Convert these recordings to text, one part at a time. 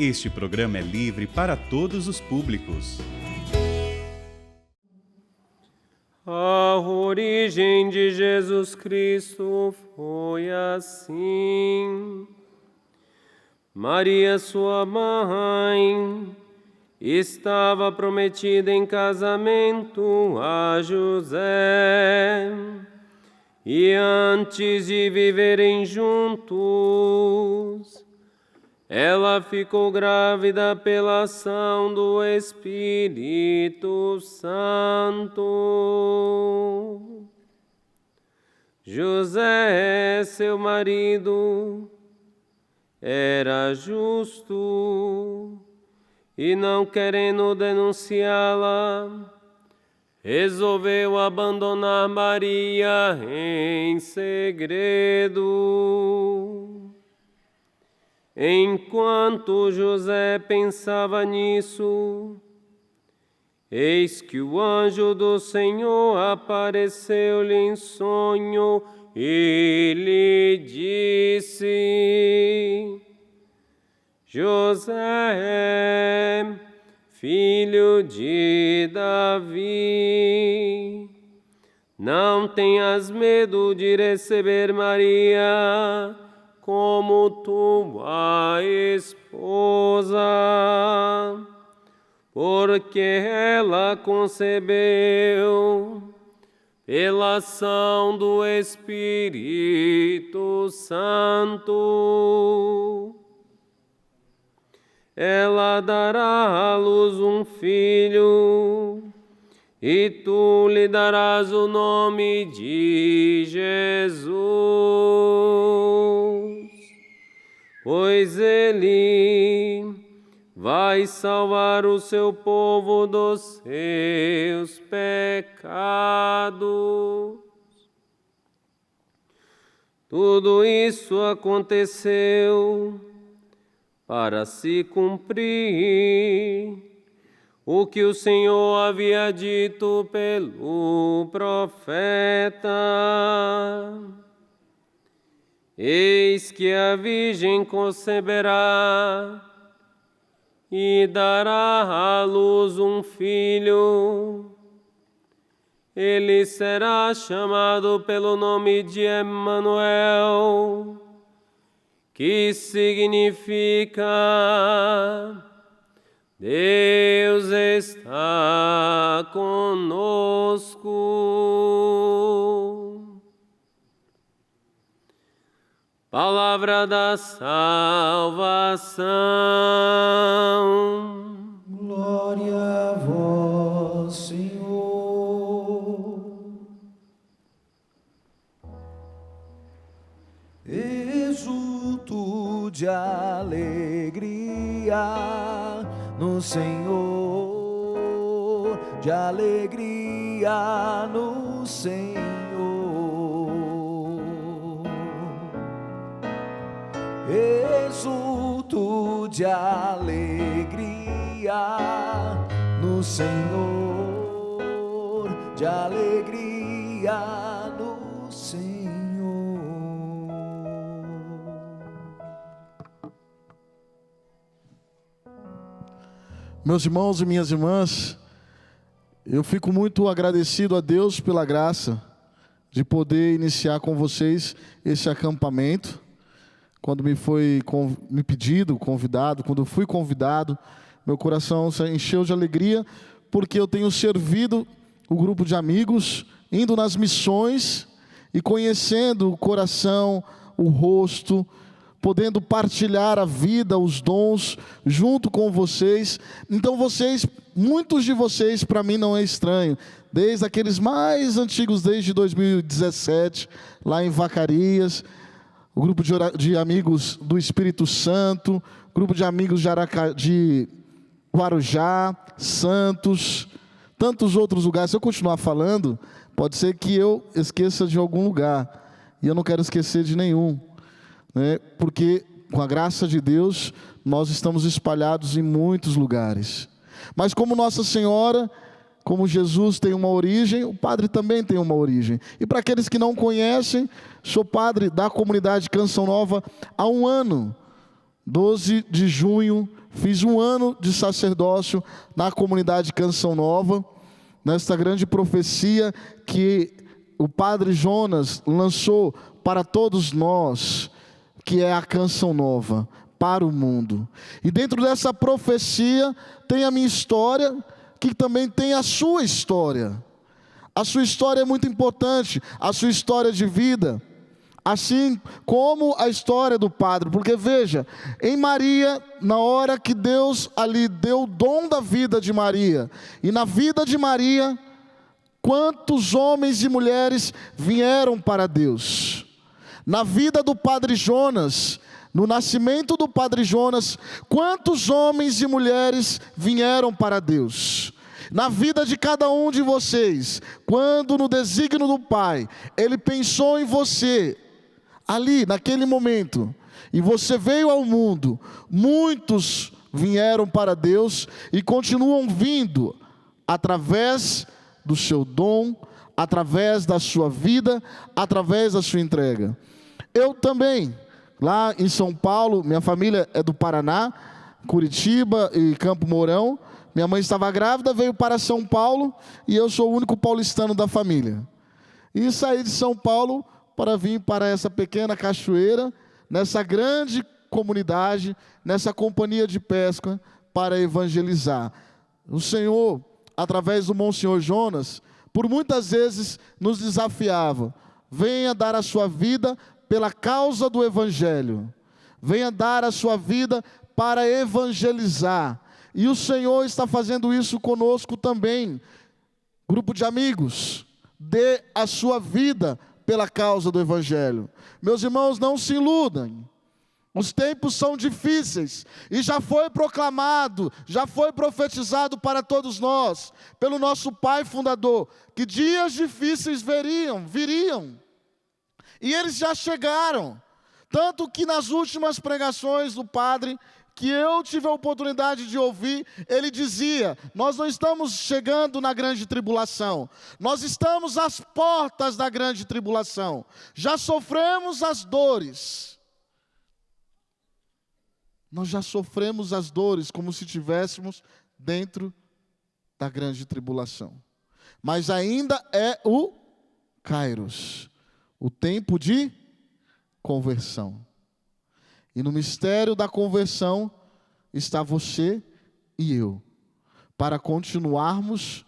Este programa é livre para todos os públicos. A origem de Jesus Cristo foi assim. Maria, sua mãe, estava prometida em casamento a José. E antes de viverem juntos, ela ficou grávida pela ação do Espírito Santo. José, seu marido, era justo e, não querendo denunciá-la, resolveu abandonar Maria em segredo. Enquanto José pensava nisso, eis que o anjo do Senhor apareceu-lhe em sonho e lhe disse: José, filho de Davi, não tenhas medo de receber Maria como tua esposa, porque ela concebeu pela ação do Espírito Santo. Ela dará à luz um filho, e tu lhe darás o nome de Jesus, pois ele vai salvar o seu povo dos seus pecados. Tudo isso aconteceu para se cumprir o que o Senhor havia dito pelo profeta. Eis que a Virgem conceberá e dará à luz um filho. Ele será chamado pelo nome de Emanuel, que significa Deus está conosco. Palavra da salvação. Glória a vós, Senhor. Exulto de alegria no Senhor, de alegria no Senhor. Exulto de alegria no Senhor, de alegria no Senhor. Meus irmãos e minhas irmãs, eu fico muito agradecido a Deus pela graça de poder iniciar com vocês esse acampamento. Quando me foi pedido, convidado, quando eu fui convidado, meu coração se encheu de alegria, porque eu tenho servido o grupo de amigos, indo nas missões e conhecendo o coração, o rosto, podendo partilhar a vida, os dons, junto com vocês. Então muitos de vocês, para mim não é estranho, desde aqueles mais antigos, desde 2017, lá em Vacaria, o grupo de amigos do Espírito Santo, grupo de amigos de Guarujá, Santos, tantos outros lugares. Se eu continuar falando, pode ser que eu esqueça de algum lugar, e eu não quero esquecer de nenhum, né? Porque com a graça de Deus nós estamos espalhados em muitos lugares. Mas como Nossa Senhora, como Jesus tem uma origem, o padre também tem uma origem. E para aqueles que não conhecem, sou padre da comunidade Canção Nova há 1 ano, 12 de junho, fiz 1 ano de sacerdócio na comunidade Canção Nova, nesta grande profecia que o Padre Jonas lançou para todos nós, que é a Canção Nova, para o mundo. E dentro dessa profecia tem a minha história, que também tem a sua história. A sua história é muito importante, a sua história de vida, assim como a história do Padre, porque veja, em Maria, na hora que Deus ali deu o dom da vida de Maria, e na vida de Maria, quantos homens e mulheres vieram para Deus? Na vida do Padre Jonas, no nascimento do Padre Jonas, quantos homens e mulheres vieram para Deus? Na vida de cada um de vocês, quando no desígnio do Pai, Ele pensou em você, ali, naquele momento, e você veio ao mundo, muitos vieram para Deus e continuam vindo, através do seu dom, através da sua vida, através da sua entrega. Eu também, lá em São Paulo, minha família é do Paraná, Curitiba e Campo Mourão. Minha mãe estava grávida, veio para São Paulo e eu sou o único paulistano da família. E saí de São Paulo para vir para essa pequena cachoeira, nessa grande comunidade, nessa companhia de pesca, para evangelizar. O Senhor, através do Monsenhor Jonas, por muitas vezes nos desafiava: venha dar a sua vida pela causa do Evangelho, venha dar a sua vida para evangelizar. E o Senhor está fazendo isso conosco também. Grupo de amigos, dê a sua vida pela causa do Evangelho. Meus irmãos, não se iludam. Os tempos são difíceis, e já foi proclamado, já foi profetizado para todos nós, pelo nosso Pai Fundador, que dias difíceis viriam. E eles já chegaram, tanto que nas últimas pregações do Padre, que eu tive a oportunidade de ouvir, ele dizia: nós não estamos chegando na grande tribulação, nós estamos às portas da grande tribulação, já sofremos as dores, nós já sofremos as dores como se estivéssemos dentro da grande tribulação, mas ainda é o Kairos, o tempo de conversão. E no mistério da conversão está você e eu, para continuarmos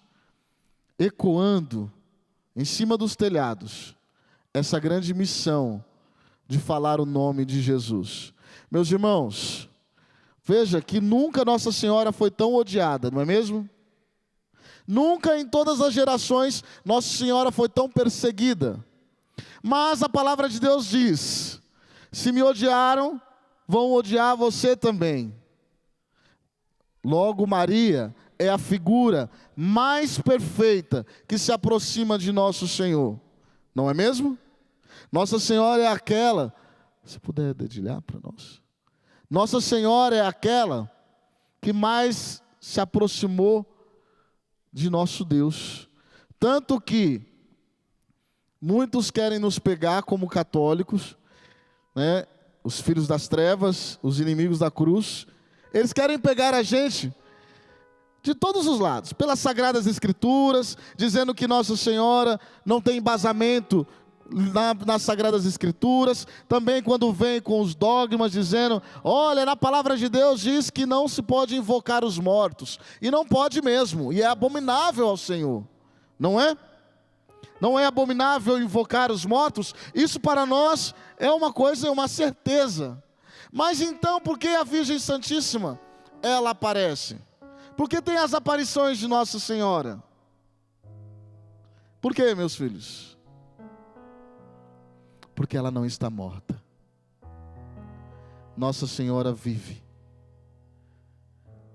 ecoando em cima dos telhados essa grande missão de falar o nome de Jesus. Meus irmãos, veja que nunca Nossa Senhora foi tão odiada, não é mesmo? Nunca em todas as gerações Nossa Senhora foi tão perseguida. Mas a palavra de Deus diz: se me odiaram, vão odiar você também. Logo, Maria é a figura mais perfeita que se aproxima de nosso Senhor, não é mesmo? Nossa Senhora é aquela, se puder dedilhar para nós, Nossa Senhora é aquela que mais se aproximou de nosso Deus, tanto que muitos querem nos pegar como católicos, né? Os filhos das trevas, os inimigos da cruz, eles querem pegar a gente de todos os lados, pelas Sagradas Escrituras, dizendo que Nossa Senhora não tem embasamento nas Sagradas Escrituras, também quando vem com os dogmas dizendo: olha, na palavra de Deus diz que não se pode invocar os mortos, e não pode mesmo, e é abominável ao Senhor, não é? Não é abominável invocar os mortos? Isso para nós é uma coisa, é uma certeza. Mas então, por que a Virgem Santíssima, ela aparece? Por que tem as aparições de Nossa Senhora? Por que, meus filhos? Porque ela não está morta. Nossa Senhora vive.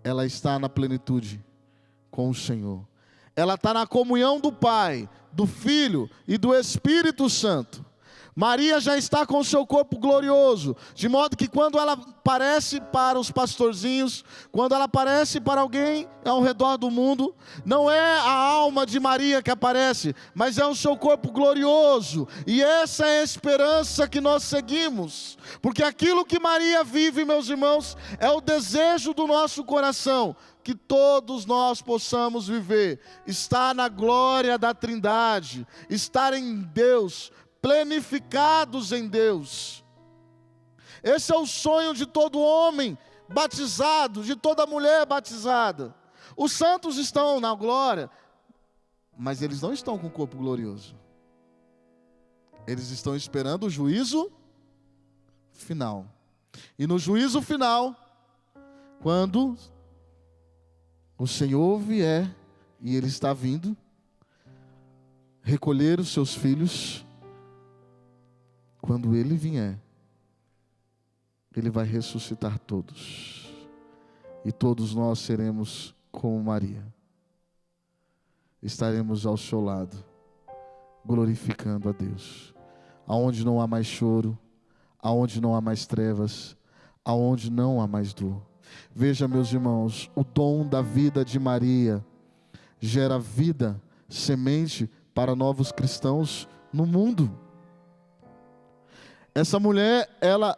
Ela está na plenitude com o Senhor. Ela está na comunhão do Pai, do Filho e do Espírito Santo. Maria já está com o seu corpo glorioso, de modo que quando ela aparece para os pastorzinhos, quando ela aparece para alguém ao redor do mundo, não é a alma de Maria que aparece, mas é o seu corpo glorioso. E essa é a esperança que nós seguimos, porque aquilo que Maria vive, meus irmãos, é o desejo do nosso coração, que todos nós possamos viver, estar na glória da Trindade, estar em Deus, plenificados em Deus. Esse é o sonho de todo homem batizado, de toda mulher batizada. Os santos estão na glória, mas eles não estão com o corpo glorioso. Eles estão esperando o juízo final. E no juízo final, quando o Senhor vier, e Ele está vindo, recolher os seus filhos, quando Ele vier, Ele vai ressuscitar todos, e todos nós seremos como Maria, estaremos ao seu lado, glorificando a Deus, aonde não há mais choro, aonde não há mais trevas, aonde não há mais dor. Veja, meus irmãos, o dom da vida de Maria gera vida, semente para novos cristãos no mundo. Essa mulher, ela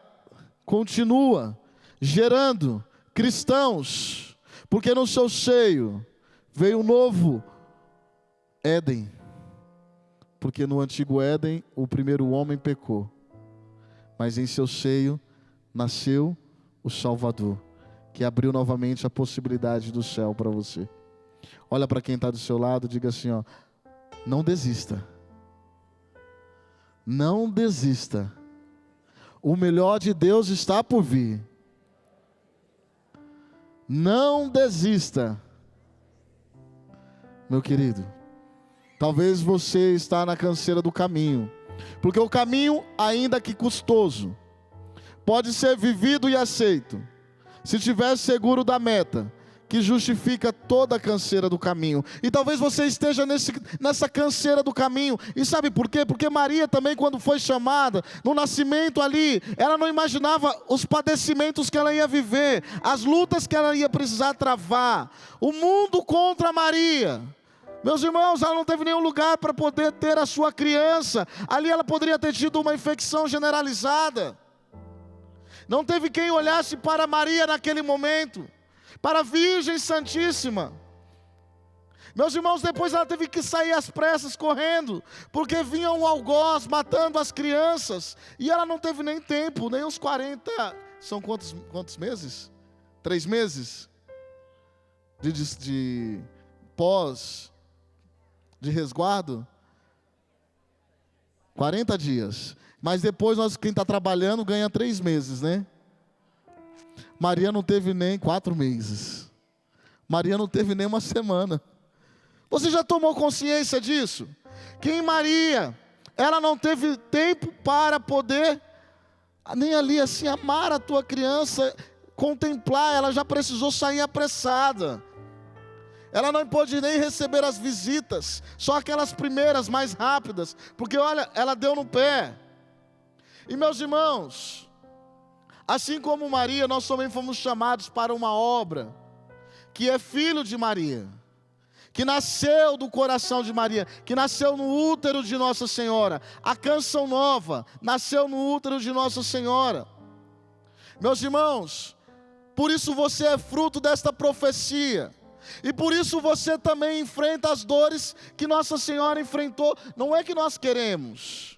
continua gerando cristãos, porque no seu seio veio um novo Éden, porque no antigo Éden o primeiro homem pecou, mas em seu seio nasceu o Salvador, que abriu novamente a possibilidade do céu para você. Olha para quem está do seu lado, diga assim, ó, não desista, não desista, o melhor de Deus está por vir, não desista. Meu querido, talvez você está na canseira do caminho, porque o caminho, ainda que custoso, pode ser vivido e aceito, se estiver seguro da meta, que justifica toda a canseira do caminho. E talvez você esteja nessa canseira do caminho. E sabe por quê? Porque Maria também, quando foi chamada, no nascimento ali, ela não imaginava os padecimentos que ela ia viver, as lutas que ela ia precisar travar, o mundo contra Maria. Meus irmãos, ela não teve nenhum lugar para poder ter a sua criança. Ali ela poderia ter tido uma infecção generalizada. Não teve quem olhasse para Maria naquele momento, para a Virgem Santíssima. Meus irmãos, depois ela teve que sair às pressas, correndo, porque vinha um algoz matando as crianças, e ela não teve nem tempo, nem os 40, são quantos meses? 3 meses? De resguardo? 40 dias. Mas depois quem está trabalhando ganha 3 meses, né? Maria não teve nem 4 meses. Maria não teve nem uma semana. Você já tomou consciência disso? Que em Maria, ela não teve tempo para poder, nem ali assim, amar a tua criança, contemplar, ela já precisou sair apressada. Ela não pôde nem receber as visitas, só aquelas primeiras mais rápidas, porque olha, ela deu no pé. E meus irmãos, assim como Maria, nós também fomos chamados para uma obra, que é filho de Maria, que nasceu do coração de Maria, que nasceu no útero de Nossa Senhora. A canção nova nasceu no útero de Nossa Senhora. Meus irmãos, por isso você é fruto desta profecia, e por isso você também enfrenta as dores que Nossa Senhora enfrentou. Não é que nós queremos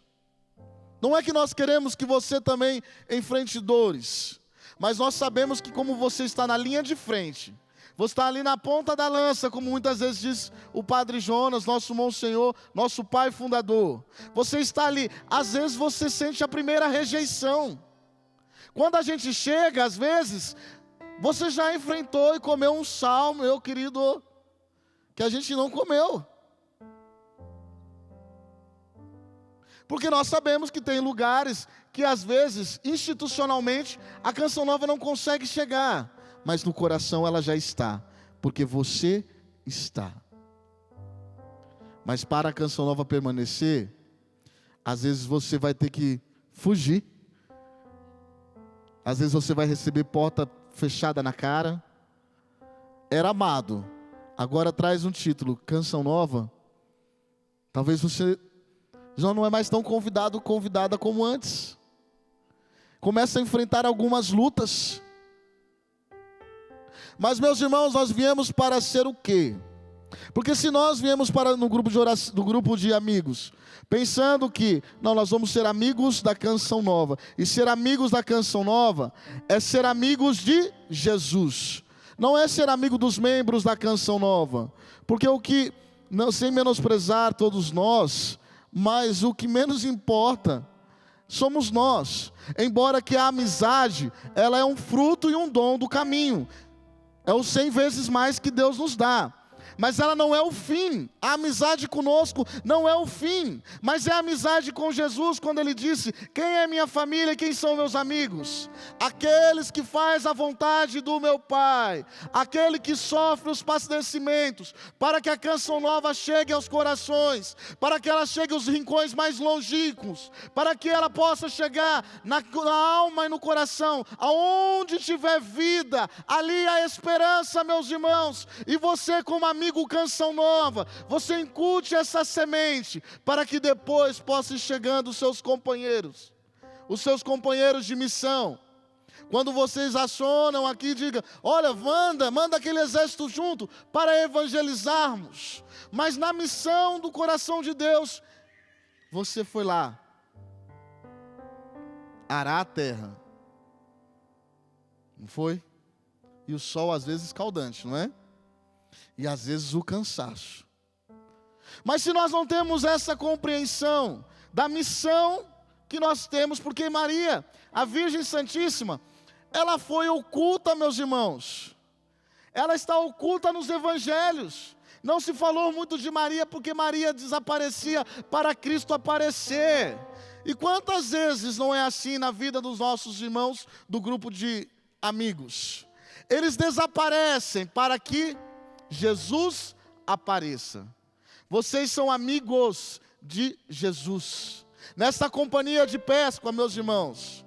que você também enfrente dores, mas nós sabemos que como você está na linha de frente, você está ali na ponta da lança, como muitas vezes diz o Padre Jonas, nosso Monsenhor, nosso pai fundador. Você está ali, às vezes você sente a primeira rejeição. Quando a gente chega, às vezes, você já enfrentou e comeu um sal, meu querido, que a gente não comeu. Porque nós sabemos que tem lugares que às vezes, institucionalmente, a canção nova não consegue chegar, mas no coração ela já está, porque você está. Mas para a canção nova permanecer, Às vezes você vai ter que fugir. Às vezes você vai receber porta fechada na cara. Era amado. Agora traz um título, Canção Nova. Talvez você já não é mais tão convidada como antes. Começa a enfrentar algumas lutas. Mas, meus irmãos, nós viemos para ser o quê? Porque se nós viemos para no grupo de oração, do grupo de amigos, pensando que não, nós vamos ser amigos da Canção Nova, e ser amigos da Canção Nova é ser amigos de Jesus, não é ser amigo dos membros da Canção Nova, porque o que, não, sem menosprezar todos nós, mas o que menos importa somos nós. Embora que a amizade, ela é um fruto e um dom do caminho, é o 100 vezes mais que Deus nos dá. Mas ela não é o fim. A amizade conosco não é o fim, mas é a amizade com Jesus, quando Ele disse: quem é minha família e quem são meus amigos? Aqueles que fazem a vontade do meu Pai, aquele que sofre os padecimentos, para que a Canção Nova chegue aos corações, para que ela chegue aos rincões mais longínquos, para que ela possa chegar na alma e no coração. Aonde tiver vida, ali há esperança, meus irmãos. E você, como amigo Canção Nova, você incute essa semente, para que depois possa ir chegando os seus companheiros de missão. Quando vocês acionam aqui, diga: olha, manda aquele exército junto para evangelizarmos. Mas na missão do coração de Deus, você foi lá arar a terra, não foi? E o sol às vezes escaldante, não é? E às vezes o cansaço. Mas se nós não temos essa compreensão da missão que nós temos, porque Maria, a Virgem Santíssima, ela foi oculta, meus irmãos. Ela está oculta nos evangelhos. Não se falou muito de Maria, porque Maria desaparecia para Cristo aparecer. E quantas vezes não é assim na vida dos nossos irmãos do grupo de amigos? Eles desaparecem para que Jesus apareça. Vocês são amigos de Jesus. Nesta companhia de Páscoa, meus irmãos,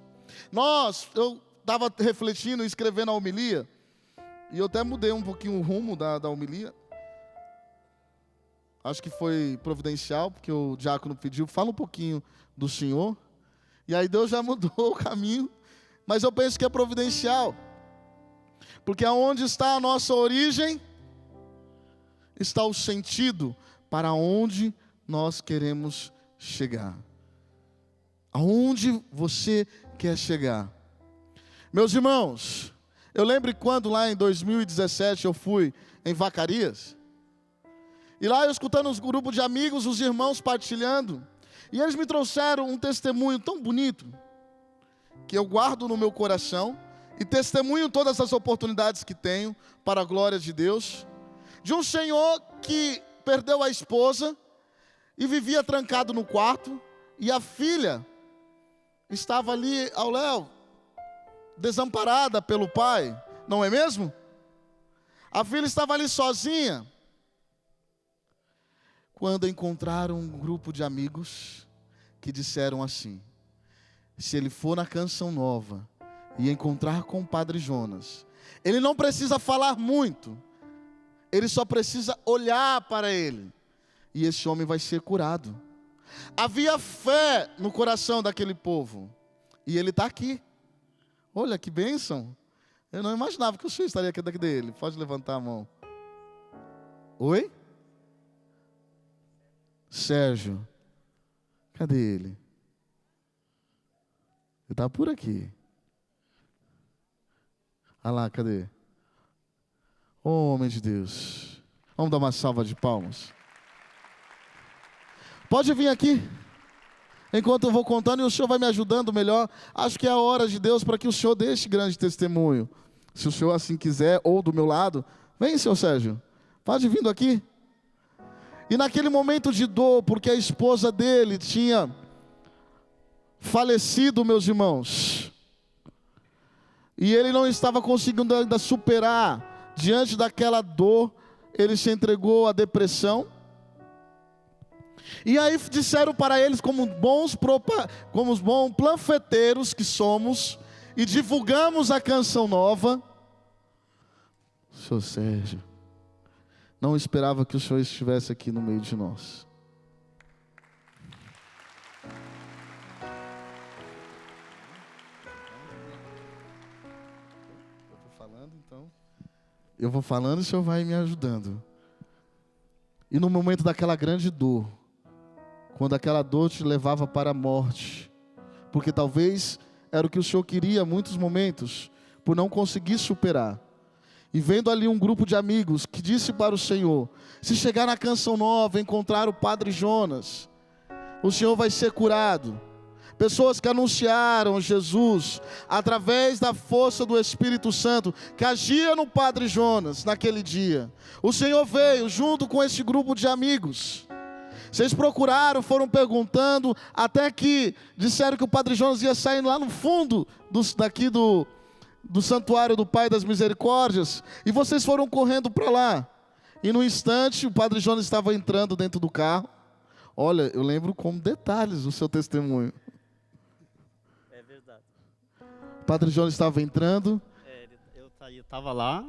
eu estava refletindo, escrevendo a homilia, e eu até mudei um pouquinho o rumo da homilia. Acho que foi providencial, porque o diácono pediu: fala um pouquinho do Senhor. E aí Deus já mudou o caminho, mas eu penso que é providencial, porque aonde está a nossa origem, está o sentido para onde nós queremos chegar. Aonde você quer chegar? Meus irmãos, eu lembro quando lá em 2017 eu fui em Vacarias, e lá eu escutando os grupos de amigos, os irmãos partilhando, e eles me trouxeram um testemunho tão bonito, que eu guardo no meu coração, e testemunho todas as oportunidades que tenho para a glória de Deus, de um senhor que perdeu a esposa e vivia trancado no quarto, e a filha estava ali ao léu, desamparada pelo pai, não é mesmo? A filha estava ali sozinha, quando encontraram um grupo de amigos que disseram assim: se ele for na Canção Nova e encontrar com o Padre Jonas, ele não precisa falar muito, ele só precisa olhar para ele, e esse homem vai ser curado. Havia fé no coração daquele povo, e ele está aqui. Olha que bênção. Eu não imaginava que o senhor estaria aqui dele. Pode levantar a mão. Oi? Sérgio. Cadê ele? Ele está por aqui. Ah lá, cadê? Homem de Deus. Vamos dar uma salva de palmas. Pode vir aqui, enquanto eu vou contando, e o senhor vai me ajudando melhor. Acho que é a hora de Deus para que o senhor dê este grande testemunho. Se o senhor assim quiser, ou do meu lado. Vem, senhor Sérgio, pode vindo aqui. E naquele momento de dor, porque a esposa dele tinha falecido, meus irmãos, e ele não estava conseguindo ainda superar, diante daquela dor, ele se entregou à depressão. E aí disseram para eles, como bons panfleteiros que somos, e divulgamos a canção nova: Senhor Sérgio, não esperava que o Senhor estivesse aqui no meio de nós. Eu vou falando e o Senhor vai me ajudando. E no momento daquela grande dor, quando aquela dor te levava para a morte, porque talvez era o que o Senhor queria em muitos momentos, por não conseguir superar, e vendo ali um grupo de amigos que disse para o Senhor: se chegar na canção nova, encontrar o Padre Jonas, o Senhor vai ser curado. Pessoas que anunciaram Jesus através da força do Espírito Santo que agia no Padre Jonas naquele dia. O Senhor veio junto com esse grupo de amigos. Vocês procuraram, foram perguntando, até que disseram que o Padre Jonas ia sair lá no fundo do santuário do Pai das Misericórdias, e vocês foram correndo para lá. E no instante o Padre Jonas estava entrando dentro do carro. Olha, eu lembro como detalhes o seu testemunho. O Padre Jonas estava entrando. Eu estava lá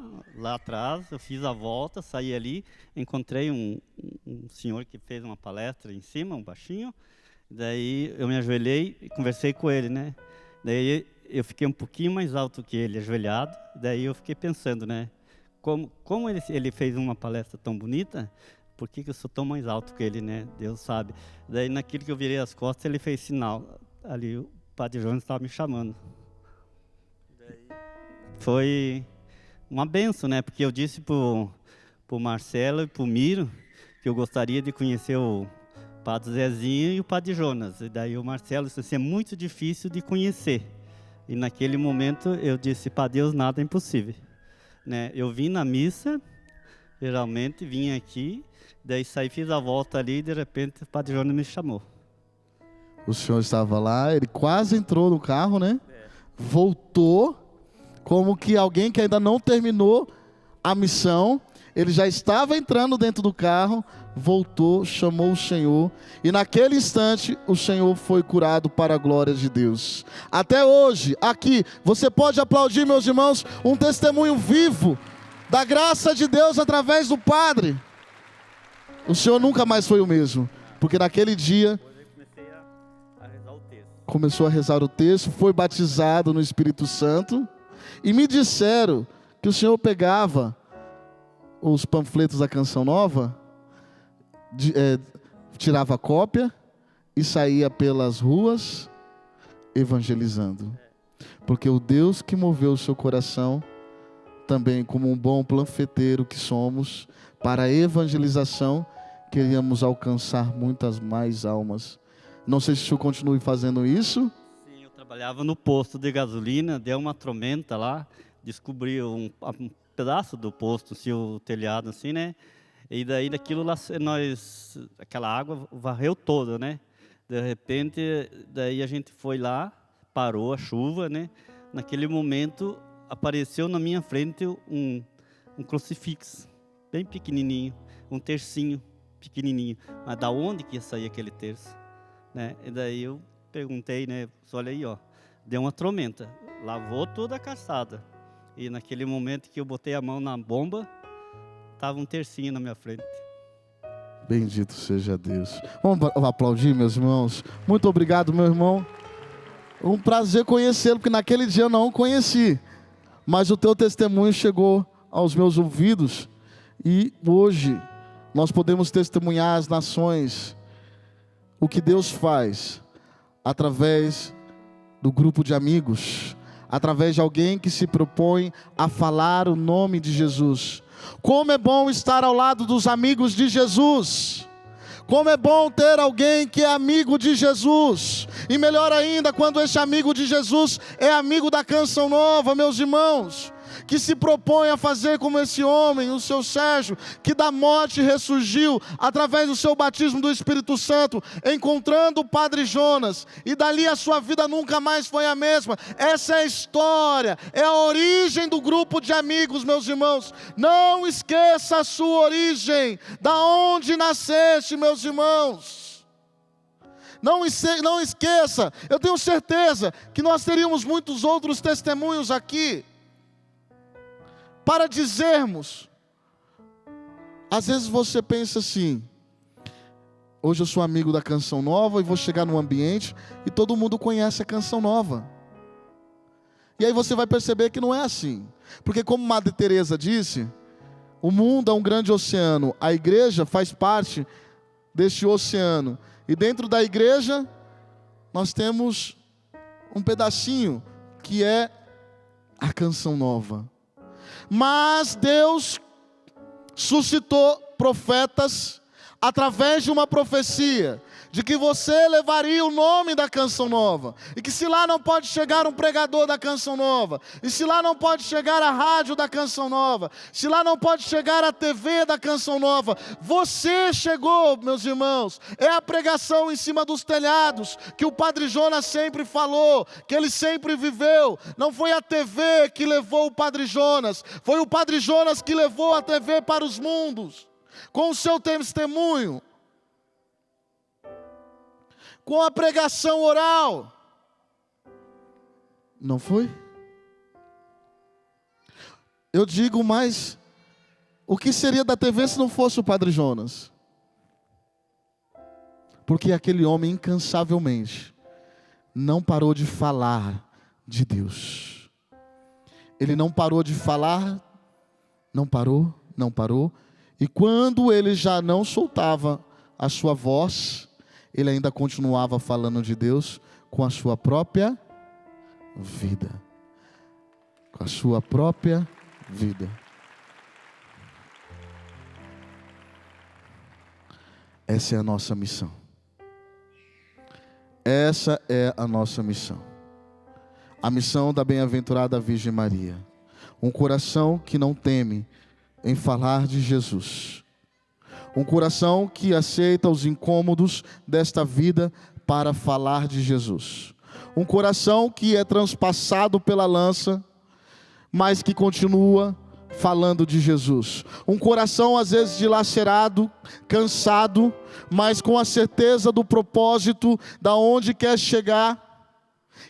atrás, eu fiz a volta, saí ali, encontrei um senhor que fez uma palestra em cima, um baixinho. Daí eu me ajoelhei e conversei com ele, né? Daí eu fiquei um pouquinho mais alto que ele, ajoelhado. Daí eu fiquei pensando, né? Como ele fez uma palestra tão bonita, por que eu sou tão mais alto que ele, né? Deus sabe. Daí naquilo que eu virei as costas, ele fez sinal. Ali o Padre Jonas estava me chamando. Foi uma benção, né? Porque eu disse pro Marcelo e pro Miro que eu gostaria de conhecer o Padre Zezinho e o Padre Jonas. E daí o Marcelo disse assim: é muito difícil de conhecer. E naquele momento eu disse: para Deus nada é impossível, né? Eu vim na missa, geralmente vim aqui, daí saí, fiz a volta ali e de repente o Padre Jonas me chamou. O senhor estava lá, ele quase entrou no carro, né? Voltou, como que alguém que ainda não terminou a missão, ele já estava entrando dentro do carro, voltou, chamou o Senhor, e naquele instante o Senhor foi curado para a glória de Deus. Até hoje, aqui, você pode aplaudir, meus irmãos, um testemunho vivo da graça de Deus através do Padre. O Senhor nunca mais foi o mesmo, porque naquele dia começou a rezar o texto, foi batizado no Espírito Santo. E me disseram que o Senhor pegava os panfletos da Canção Nova, tirava a cópia e saía pelas ruas evangelizando. Porque o Deus que moveu o seu coração, também como um bom panfleteiro que somos, para a evangelização, queríamos alcançar muitas mais almas. Não sei se o senhor continue fazendo isso. Trabalhava no posto de gasolina, deu uma tormenta lá, descobri um pedaço do posto, assim, o telhado, assim, né? E daí daquilo lá, aquela água varreu toda, né? De repente, daí a gente foi lá, parou a chuva, né? Naquele momento, apareceu na minha frente um crucifixo, bem pequenininho, um tercinho pequenininho. Mas da onde que ia sair aquele terço, né? E daí eu perguntei, né? Olha aí, ó, deu uma tormenta, lavou toda a calçada. E naquele momento que eu botei a mão na bomba, estava um tercinho na minha frente. Bendito seja Deus. Vamos aplaudir, meus irmãos. Muito obrigado, meu irmão. Um prazer conhecê-lo, porque naquele dia eu não o conheci. Mas o teu testemunho chegou aos meus ouvidos. E hoje nós podemos testemunhar às nações o que Deus faz através do grupo de amigos, através de alguém que se propõe a falar o nome de Jesus. Como é bom estar ao lado dos amigos de Jesus. Como é bom ter alguém que é amigo de Jesus. E melhor ainda, quando esse amigo de Jesus é amigo da Canção Nova, meus irmãos, que se propõe a fazer como esse homem, o seu Sérgio, que da morte ressurgiu através do seu batismo do Espírito Santo, encontrando o Padre Jonas, e dali a sua vida nunca mais foi a mesma. Essa é a história, é a origem do grupo de amigos, meus irmãos. Não esqueça a sua origem, da onde nasceste, meus irmãos. Não esqueça, eu tenho certeza que nós teríamos muitos outros testemunhos aqui para dizermos. Às vezes você pensa assim: hoje eu sou amigo da Canção Nova e vou chegar num ambiente e todo mundo conhece a Canção Nova. E aí você vai perceber que não é assim. Porque como Madre Teresa disse, o mundo é um grande oceano, a igreja faz parte deste oceano. E dentro da igreja, nós temos um pedacinho que é a Canção Nova. Mas Deus suscitou profetas através de uma profecia de que você levaria o nome da Canção Nova, e que se lá não pode chegar um pregador da Canção Nova, e se lá não pode chegar a rádio da Canção Nova, se lá não pode chegar a TV da Canção Nova, você chegou, meus irmãos. É a pregação em cima dos telhados que o Padre Jonas sempre falou, que ele sempre viveu. Não foi a TV que levou o Padre Jonas, foi o Padre Jonas que levou a TV para os mundos, com o seu testemunho, com a pregação oral. Não foi? Eu digo mais, o que seria da TV se não fosse o Padre Jonas? Porque aquele homem incansavelmente não parou de falar de Deus. Ele não parou de falar, não parou. E quando ele já não soltava a sua voz, ele ainda continuava falando de Deus com a sua própria vida. Com a sua própria vida. Essa é a nossa missão. Essa é a nossa missão. A missão da bem-aventurada Virgem Maria. Um coração que não teme em falar de Jesus. Um coração que aceita os incômodos desta vida para falar de Jesus. Um coração que é transpassado pela lança, mas que continua falando de Jesus. Um coração às vezes dilacerado, cansado, mas com a certeza do propósito, da onde quer chegar,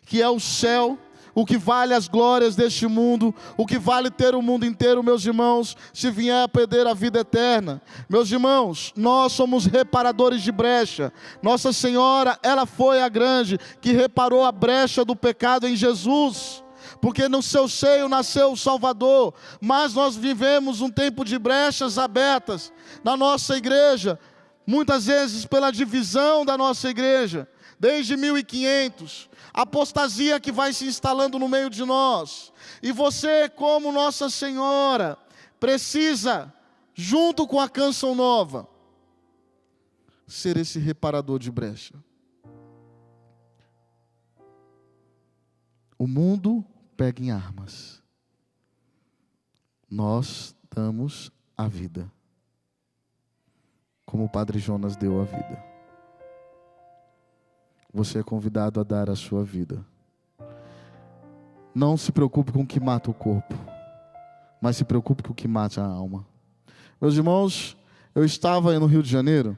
que é o céu. O que vale as glórias deste mundo, o que vale ter o mundo inteiro, meus irmãos, se vier a perder a vida eterna. Meus irmãos, nós somos reparadores de brecha. Nossa Senhora, ela foi a grande que reparou a brecha do pecado em Jesus, porque no seu seio nasceu o Salvador. Mas nós vivemos um tempo de brechas abertas na nossa igreja, muitas vezes pela divisão da nossa igreja, desde 1500, apostasia que vai se instalando no meio de nós. E você, como Nossa Senhora, precisa, junto com a Canção Nova, ser esse reparador de brecha. O mundo pega em armas. Nós damos a vida, como o Padre Jonas deu a vida. Você é convidado a dar a sua vida. Não se preocupe com o que mata o corpo, mas se preocupe com o que mata a alma. Meus irmãos, eu estava no Rio de Janeiro,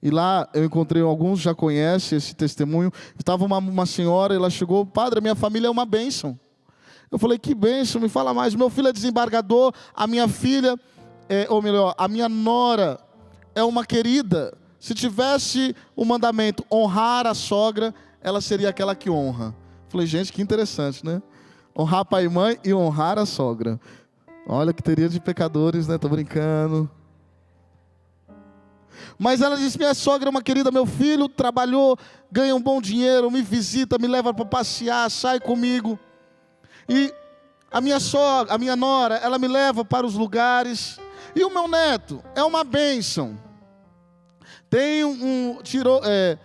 e lá eu encontrei, alguns já conhecem esse testemunho. Estava uma senhora, ela chegou: padre, minha família é uma bênção. Eu falei: que bênção, me fala mais. Meu filho é desembargador, a minha filha, ou melhor, a minha nora é uma querida. Se tivesse o mandamento honrar a sogra, ela seria aquela que honra. Falei: gente, que interessante, né? Honrar pai e mãe e honrar a sogra. Olha que teria de pecadores, né? Tô brincando. Mas ela disse: minha sogra é uma querida, meu filho trabalhou, ganha um bom dinheiro, me visita, me leva para passear, sai comigo. E a minha sogra, a minha nora, ela me leva para os lugares. E o meu neto é uma bênção.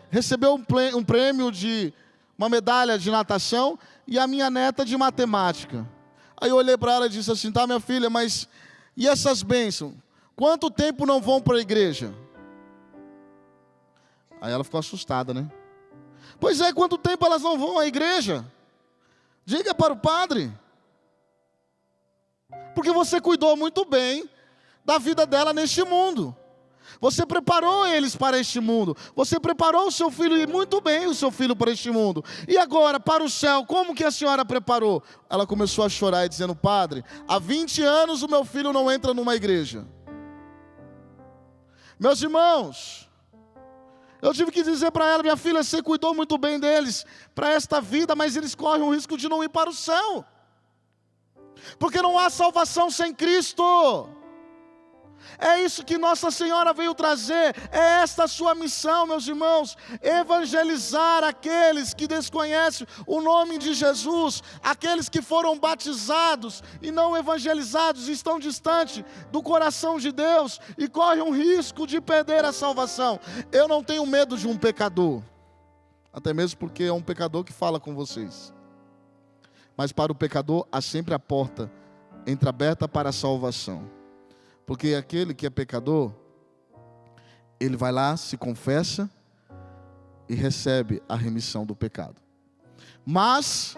Recebeu um prêmio de uma medalha de natação, e a minha neta de matemática. Aí eu olhei para ela e disse assim: tá, minha filha, mas e essas bênçãos? Quanto tempo não vão para a igreja? Aí ela ficou assustada, né? Pois é, quanto tempo elas não vão à igreja? Diga para o padre. Porque você cuidou muito bem da vida dela neste mundo. Você preparou eles para este mundo. Você preparou o seu filho, e muito bem, o seu filho para este mundo. E agora, para o céu, como que a senhora preparou? Ela começou a chorar e dizendo: padre, há 20 anos o meu filho não entra numa igreja. Meus irmãos, eu tive que dizer para ela: minha filha, você cuidou muito bem deles para esta vida, mas eles correm o risco de não ir para o céu. Porque não há salvação sem Cristo. É isso que Nossa Senhora veio trazer, é esta a sua missão, meus irmãos, evangelizar aqueles que desconhecem o nome de Jesus, aqueles que foram batizados e não evangelizados, estão distantes do coração de Deus e correm um risco de perder a salvação. Eu não tenho medo de um pecador, até mesmo porque é um pecador que fala com vocês, mas para o pecador há sempre a porta entreaberta para a salvação. Porque aquele que é pecador, ele vai lá, se confessa e recebe a remissão do pecado. Mas,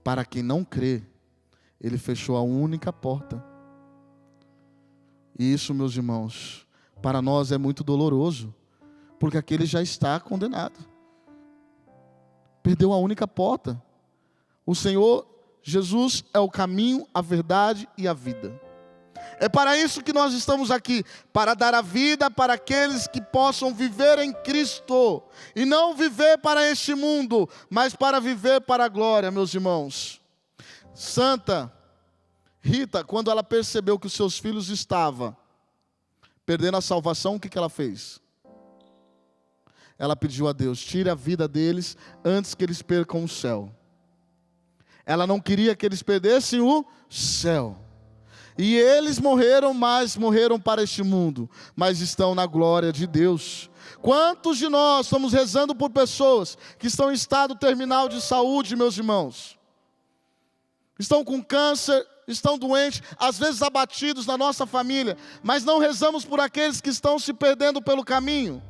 para quem não crê, ele fechou a única porta. E isso, meus irmãos, para nós é muito doloroso, porque aquele já está condenado. Perdeu a única porta. O Senhor Jesus é o caminho, a verdade e a vida. É para isso que nós estamos aqui, para dar a vida para aqueles que possam viver em Cristo, e não viver para este mundo, mas para viver para a glória, meus irmãos. Santa Rita, quando ela percebeu que os seus filhos estavam perdendo a salvação, o que ela fez? Ela pediu a Deus: tire a vida deles antes que eles percam o céu. Ela não queria que eles perdessem o céu. E eles morreram, mas morreram para este mundo, mas estão na glória de Deus. Quantos de nós estamos rezando por pessoas que estão em estado terminal de saúde, meus irmãos? Estão com câncer, estão doentes, às vezes abatidos na nossa família, mas não rezamos por aqueles que estão se perdendo pelo caminho.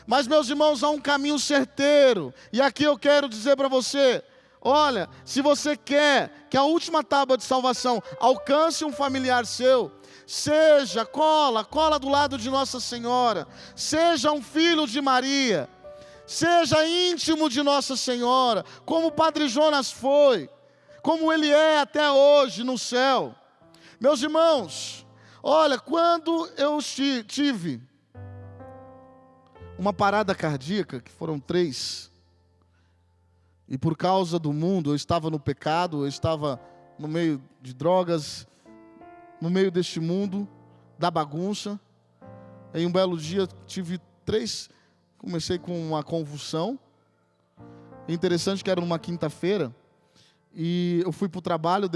Mas, meus irmãos, há um caminho certeiro, e aqui eu quero dizer para você: olha, se você quer que a última tábua de salvação alcance um familiar seu, seja, cola do lado de Nossa Senhora, seja um filho de Maria, seja íntimo de Nossa Senhora, como o Padre Jonas foi, como ele é até hoje no céu. Meus irmãos, olha, quando eu tive uma parada cardíaca, que foram 3, e por causa do mundo, eu estava no pecado, eu estava no meio de drogas, no meio deste mundo, da bagunça. Em um belo dia, tive 3, comecei com uma convulsão. Interessante que era numa quinta-feira, e eu fui para o trabalho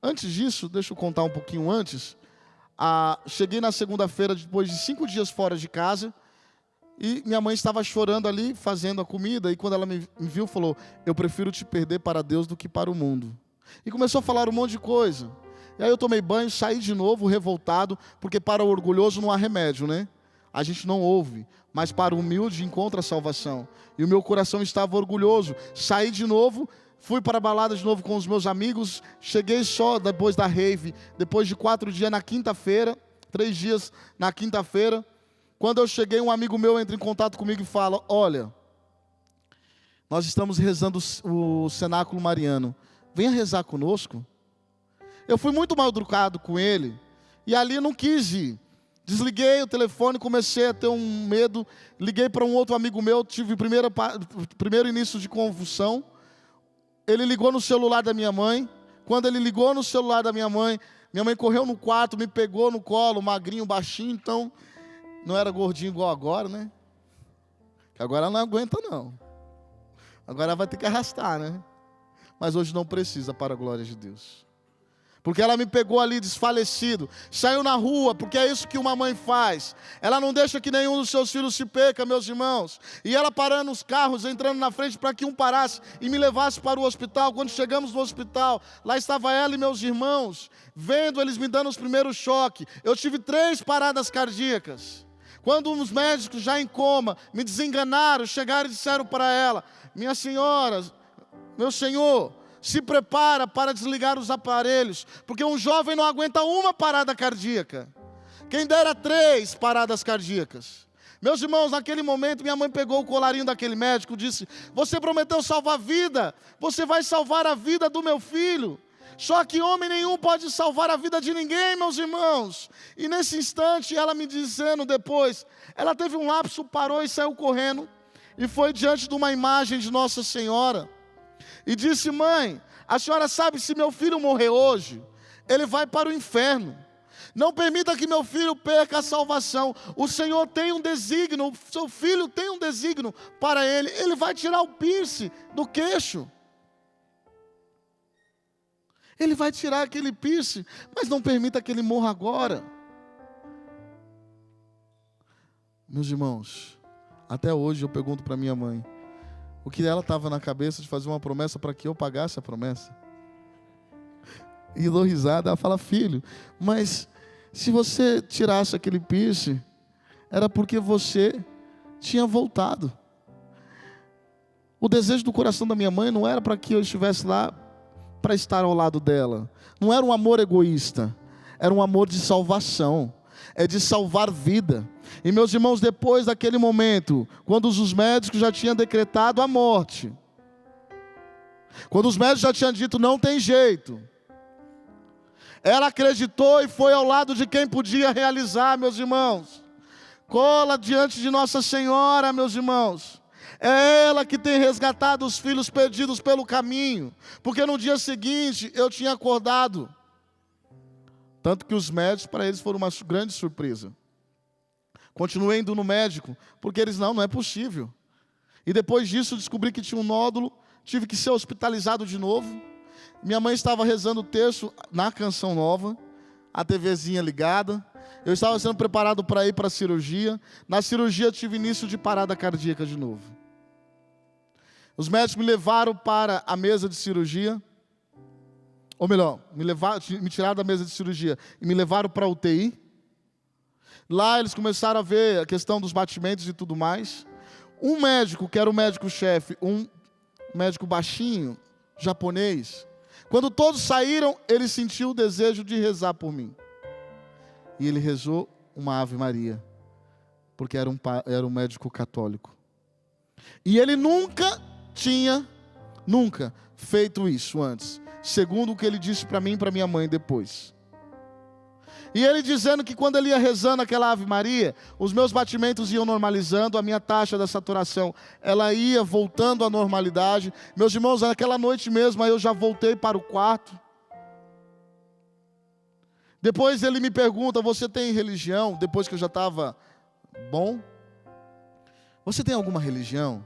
antes disso, deixa eu contar um pouquinho antes. Cheguei na segunda-feira, depois de 5 dias fora de casa, e minha mãe estava chorando ali, fazendo a comida, e quando ela me viu, falou: eu prefiro te perder para Deus do que para o mundo. E começou a falar um monte de coisa. E aí eu tomei banho, saí de novo, revoltado, porque para o orgulhoso não há remédio, né? A gente não ouve, mas para o humilde encontra a salvação. E o meu coração estava orgulhoso. Saí de novo, fui para a balada de novo com os meus amigos, cheguei só depois da rave, depois de 4 dias na quinta-feira, 3 dias na quinta-feira. Quando eu cheguei, um amigo meu entra em contato comigo e fala: olha, nós estamos rezando o cenáculo mariano, venha rezar conosco. Eu fui muito mal educado com ele, e ali não quis ir. Desliguei o telefone, comecei a ter um medo, liguei para um outro amigo meu, tive o primeiro início de convulsão. Ele ligou no celular da minha mãe. Quando ele ligou no celular da minha mãe correu no quarto, me pegou no colo, magrinho, baixinho, então não era gordinho igual agora, né? Que agora ela não aguenta, não. Agora ela vai ter que arrastar, né? Mas hoje não precisa, para a glória de Deus. Porque ela me pegou ali desfalecido, saiu na rua, porque é isso que uma mãe faz. Ela não deixa que nenhum dos seus filhos se perca, meus irmãos. E ela parando os carros, entrando na frente para que um parasse e me levasse para o hospital. Quando chegamos no hospital, lá estava ela e meus irmãos, vendo eles me dando os primeiros choques. Eu tive 3 paradas cardíacas. Quando os médicos já em coma me desenganaram, chegaram e disseram para ela: minha senhora, meu senhor, se prepara para desligar os aparelhos, porque um jovem não aguenta uma parada cardíaca. Quem dera 3 paradas cardíacas. Meus irmãos, naquele momento, minha mãe pegou o colarinho daquele médico e disse: você prometeu salvar a vida, você vai salvar a vida do meu filho. Só que homem nenhum pode salvar a vida de ninguém, meus irmãos. E nesse instante, ela me dizendo depois, ela teve um lapso, parou e saiu correndo. E foi diante de uma imagem de Nossa Senhora. E disse: mãe, a senhora sabe, se meu filho morrer hoje, ele vai para o inferno. Não permita que meu filho perca a salvação. O Senhor tem um desígnio, o seu filho tem um desígnio para ele. Ele vai tirar o piercing do queixo. Ele vai tirar aquele piercing, mas não permita que ele morra agora. Meus irmãos, até hoje eu pergunto para minha mãe, o que ela estava na cabeça de fazer uma promessa para que eu pagasse a promessa? E dou risada, ela fala: filho, mas se você tirasse aquele piercing, era porque você tinha voltado. O desejo do coração da minha mãe não era para que eu estivesse lá para estar ao lado dela. Não era um amor egoísta, era um amor de salvação, é de salvar vida. E meus irmãos, depois daquele momento, quando os médicos já tinham decretado a morte, quando os médicos já tinham dito: não tem jeito, ela acreditou e foi ao lado de quem podia realizar, meus irmãos. Cola diante de Nossa Senhora, meus irmãos. É ela que tem resgatado os filhos perdidos pelo caminho. Porque no dia seguinte eu tinha acordado. Tanto que os médicos, para eles, foram uma grande surpresa. Continuei indo no médico, porque eles: não é possível. E depois disso descobri que tinha um nódulo, tive que ser hospitalizado de novo. Minha mãe estava rezando o terço na Canção Nova, a TVzinha ligada. Eu estava sendo preparado para ir para a cirurgia. Na cirurgia tive início de parada cardíaca de novo. Os médicos me levaram para a mesa de cirurgia. Ou melhor, me tiraram da mesa de cirurgia e me levaram para a UTI. Lá eles começaram a ver a questão dos batimentos e tudo mais. Um médico, que era o médico-chefe, um médico baixinho, japonês, quando todos saíram, ele sentiu o desejo de rezar por mim. E ele rezou uma Ave Maria, porque era um médico católico. E ele nunca tinha feito isso antes, segundo o que ele disse para mim e para minha mãe depois. E ele dizendo que quando ele ia rezando aquela Ave Maria, os meus batimentos iam normalizando, a minha taxa da saturação, ela ia voltando à normalidade. Meus irmãos, naquela noite mesmo, eu já voltei para o quarto. Depois ele me pergunta: você tem religião? Depois que eu já estava bom. Você tem alguma religião?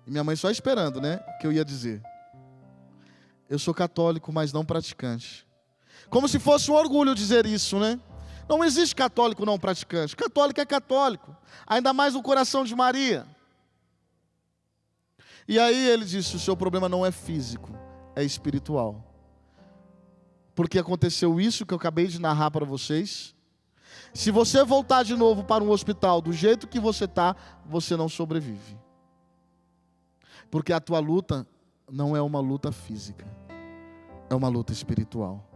E minha mãe só esperando, né, que eu ia dizer. Eu sou católico, mas não praticante. Como se fosse um orgulho dizer isso, né? Não existe católico não praticante. Católico é católico. Ainda mais no coração de Maria. E aí ele disse: o seu problema não é físico, é espiritual. Porque aconteceu isso que eu acabei de narrar para vocês. Se você voltar de novo para um hospital do jeito que você está, você não sobrevive. Porque a tua luta não é uma luta física, é uma luta espiritual.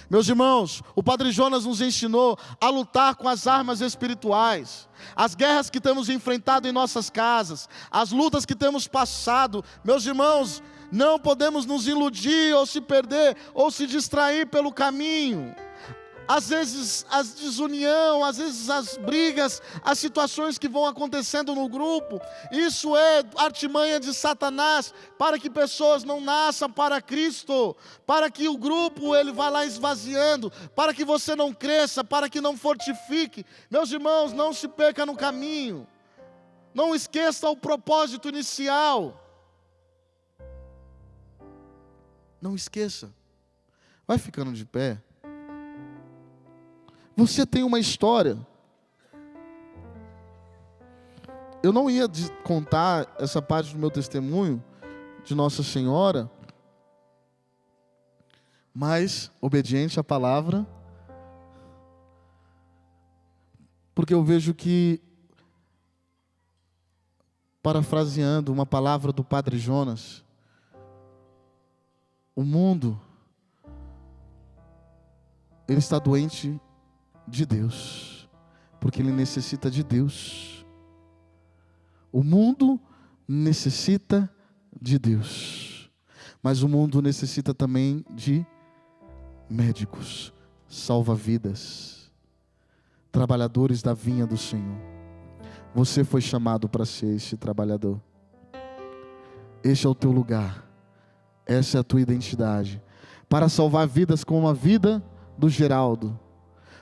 Meus irmãos, o Padre Jonas nos ensinou a lutar com as armas espirituais. As guerras que temos enfrentado em nossas casas, as lutas que temos passado. Meus irmãos, não podemos nos iludir ou se perder ou se distrair pelo caminho. Às vezes a desunião, às vezes as brigas, as situações que vão acontecendo no grupo, isso é artimanha de Satanás para que pessoas não nasçam para Cristo, para que o grupo ele vá lá esvaziando, para que você não cresça, para que não fortifique. Meus irmãos, não se perca no caminho, não esqueça o propósito inicial, não esqueça. Vai ficando de pé. Você tem uma história. Eu não ia contar essa parte do meu testemunho de Nossa Senhora, mas obediente à palavra, porque eu vejo que, parafraseando uma palavra do Padre Jonas, o mundo, ele está doente de Deus. Porque ele necessita de Deus. O mundo necessita de Deus. Mas o mundo necessita também de médicos, salva-vidas, trabalhadores da vinha do Senhor. Você foi chamado para ser esse trabalhador. Este é o teu lugar. Essa é a tua identidade. Para salvar vidas como a vida do Geraldo.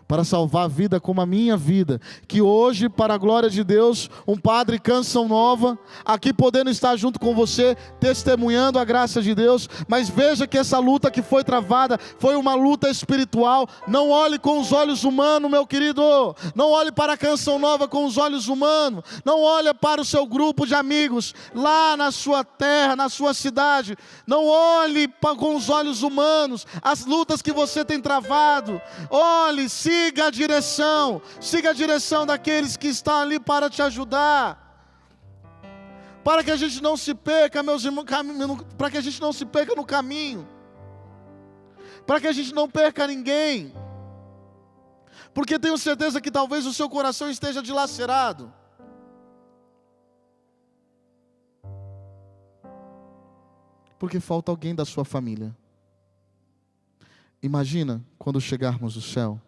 Para salvar a vida como a minha vida. Que hoje, para a glória de Deus, um padre Canção Nova, aqui podendo estar junto com você, testemunhando a graça de Deus. Mas veja que essa luta que foi travada, foi uma luta espiritual. Não olhe com os olhos humanos, meu querido. Não olhe para a Canção Nova com os olhos humanos. Não olhe para o seu grupo de amigos, lá na sua terra, na sua cidade. Não olhe com os olhos humanos as lutas que você tem travado. Olhe, siga a direção daqueles que estão ali para te ajudar, para que a gente não se perca, meus irmãos, para que a gente não se perca no caminho, para que a gente não perca ninguém, porque tenho certeza que talvez o seu coração esteja dilacerado, porque falta alguém da sua família. Imagina quando chegarmos no céu,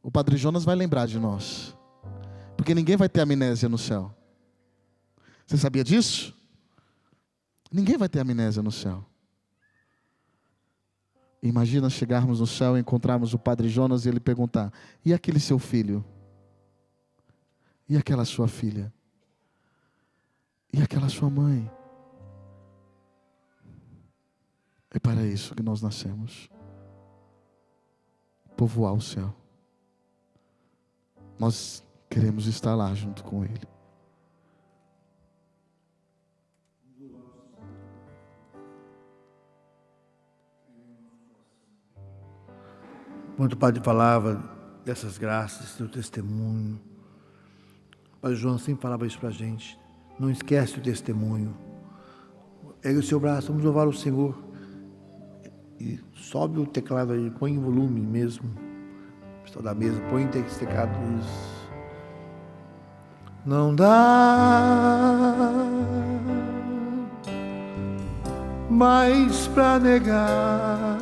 o Padre Jonas vai lembrar de nós, porque ninguém vai ter amnésia no céu. Você sabia disso? Ninguém vai ter amnésia no céu. Imagina chegarmos no céu e encontrarmos o Padre Jonas e ele perguntar: e aquele seu filho? E aquela sua filha? E aquela sua mãe? É para isso que nós nascemos. Povoar o céu. Nós queremos estar lá junto com Ele. Quando o Padre falava dessas graças, do testemunho, o Padre João sempre falava isso para a gente. Não esquece o testemunho. Ergue o seu braço, vamos louvar o Senhor. E sobe o teclado aí, põe em volume mesmo. Pessoal da mesa, põe esse teclado. Isso. Não dá mais pra negar.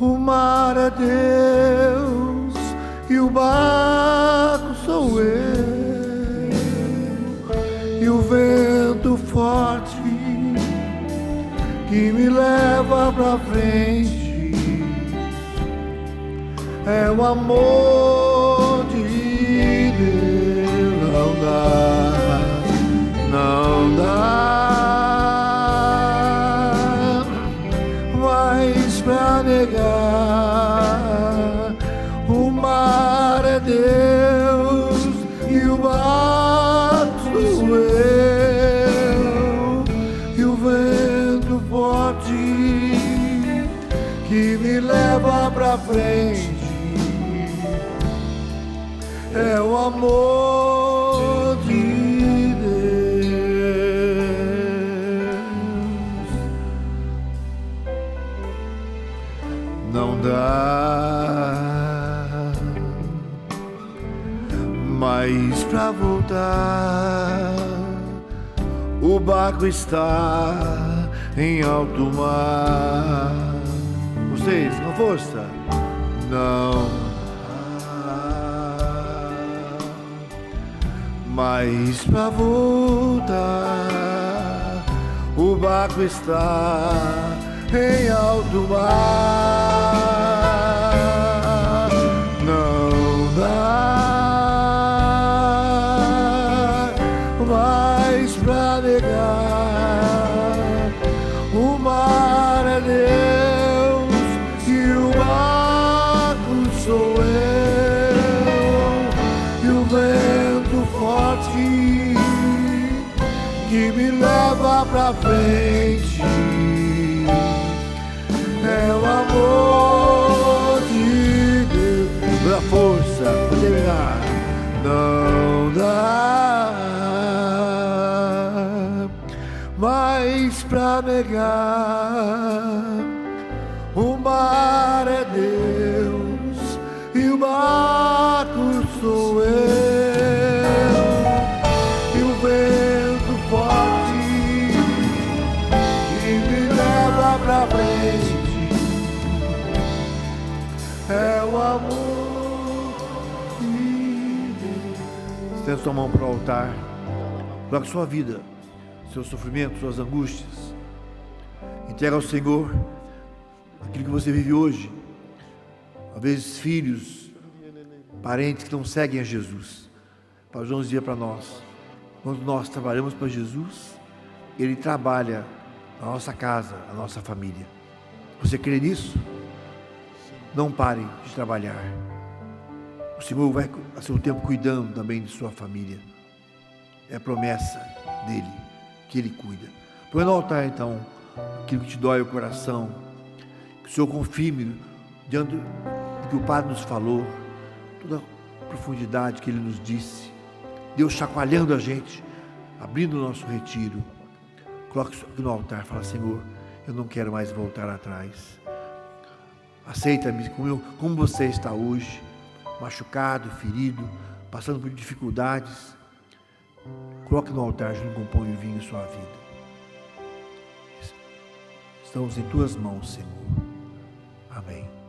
O mar é Deus e o barco sou eu, e o vento forte que me leva pra frente é o amor de Deus. Não dá, não dá mais pra negar. O mar é Deus e o barco sou eu, e o vento forte que me leva pra frente é o amor de Deus. Não dá mais pra voltar. O barco está em alto mar. Vocês, com força. Não. Mas pra voltar, o barco está em alto mar. Não dá mais pra negar. O mar é Deus e o barco sou eu, e o vento forte que me leva pra frente é o amor de Deus. Da força, vou terminar. Não dá mais pra negar. O mar é Deus e o mar fraco sou eu, e o vento forte que me leva pra frente é o amor de Deus. Estenda sua mão para o altar, coloque sua vida, seus sofrimentos, suas angústias, entrega ao Senhor aquilo que você vive hoje. Às vezes filhos, parentes que não seguem a Jesus. Pai João dizia para nós, quando nós trabalhamos para Jesus, Ele trabalha na nossa casa, na nossa família. Você crê nisso? Não pare de trabalhar. O Senhor vai a seu tempo cuidando também de sua família. É a promessa dEle, que Ele cuida. Põe no altar então aquilo que te dói o coração, que o Senhor confirme diante do que o Padre nos falou, toda a profundidade que Ele nos disse, Deus chacoalhando a gente, abrindo o nosso retiro. Coloque isso aqui no altar, fala: Senhor, eu não quero mais voltar atrás, aceita-me como você está hoje, machucado, ferido, passando por dificuldades. Coloque no altar junto com pão e vinho sua vida. Estamos em tuas mãos, Senhor. Amém.